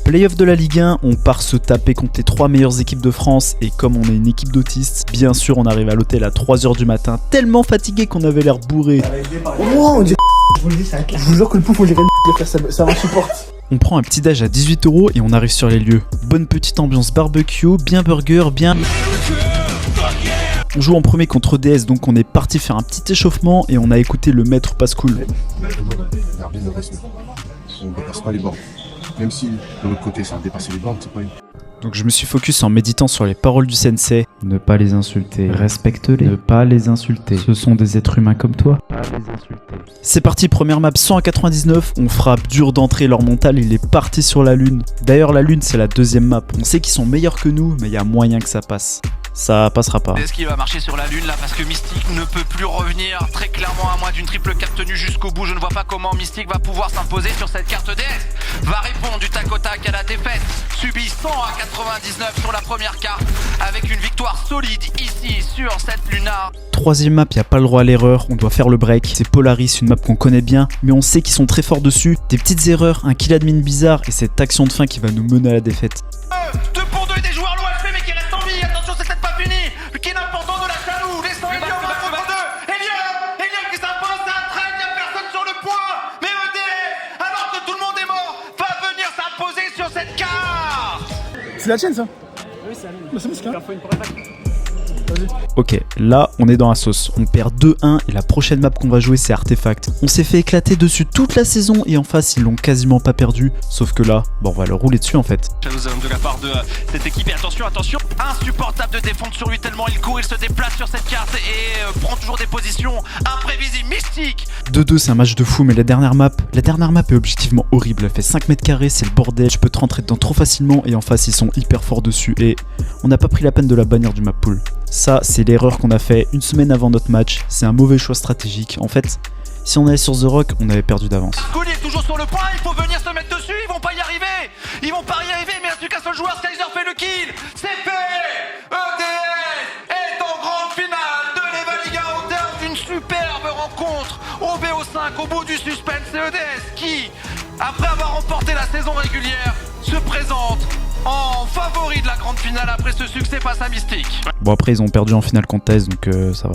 Playoff de la Ligue 1, on part se taper contre les 3 meilleures équipes de France et comme on est une équipe d'autistes, bien sûr on arrive à l'hôtel à 3h du matin, tellement fatigué qu'on avait l'air bourré. Oh, on dirait je vous jure que le pouf on dirait de faire ça m'insupporte. On prend un petit déj à 18 € et on arrive sur les lieux. Bonne petite ambiance barbecue, bien burger, bien... On joue en premier contre DS, donc on est parti faire un petit échauffement et on a écouté le maître Pascoul. Gardez le respect. On ne dépasse pas les bornes. Même si de l'autre côté ça a dépassé les bornes, c'est pas une... Donc je me suis focus en méditant sur les paroles du sensei. Ne pas les insulter, respecte-les, ne pas les insulter. Ce sont des êtres humains comme toi. Pas les insulter. C'est parti, première map 100 à 99, on frappe dur d'entrée, leur mental il est parti sur la lune. D'ailleurs la lune c'est la deuxième map, on sait qu'ils sont meilleurs que nous, mais il y a moyen que ça passe. Ça passera pas. Est-ce qu'il va marcher sur la lune là parce que Mystique ne peut plus revenir très clairement à moins d'une triple carte tenue jusqu'au bout. Je ne vois pas comment Mystique va pouvoir s'imposer sur cette carte DS. Va répondre du tac au tac à la défaite. Subit 100 à 99 sur la première carte avec une victoire solide ici sur cette Luna. Troisième map, y a pas le droit à l'erreur, on doit faire le break. C'est Polaris, une map qu'on connaît bien, mais on sait qu'ils sont très forts dessus. Des petites erreurs, un kill admin bizarre et cette action de fin qui va nous mener à la défaite. 2 pour 2 des joueurs l'OFP mais qui restent en vie. Attention, c'est peut-être pas fini. Qui est important de la chalou. Laissons Elion 1 contre 2. Elion qui s'impose, c'est un train, il n'y a personne sur le point. Mais EDF, alors que tout le monde est mort, va venir s'imposer sur cette carte. C'est la tienne ça? Oui c'est la mienne. Bah c'est bon c'est clair. Ok, là on est dans la sauce, on perd 2-1 et la prochaine map qu'on va jouer c'est Artefact. On s'est fait éclater dessus toute la saison et en face ils l'ont quasiment pas perdu, sauf que là, bon on va leur rouler dessus en fait. Jalousome de la part de cette équipe et attention, insupportable de défendre sur lui tellement il court, il se déplace sur cette carte et prend toujours des positions imprévisibles, mystiques. 2-2 c'est un match de fou mais la dernière map est objectivement horrible, elle fait 5 mètres carrés, c'est le bordel, je peux te rentrer dedans trop facilement et en face ils sont hyper forts dessus et on n'a pas pris la peine de la bannir du map pool. Ça, c'est l'erreur qu'on a fait une semaine avant notre match. C'est un mauvais choix stratégique. En fait, si on allait sur The Rock, on avait perdu d'avance. Scully est toujours sur le point, il faut venir se mettre dessus, ils vont pas y arriver. Ils vont pas y arriver, mais il reste plus qu'un seul joueur, Skyzer fait le kill. C'est fait. EDF est en grande finale de l'Eva Liga au terme d'une superbe rencontre. Au BO5, au bout du suspense, c'est EDF qui, après avoir remporté la saison régulière, se présente en favori de la grande finale après ce succès face à Mystique. Bon après ils ont perdu en finale contre TES donc ça va.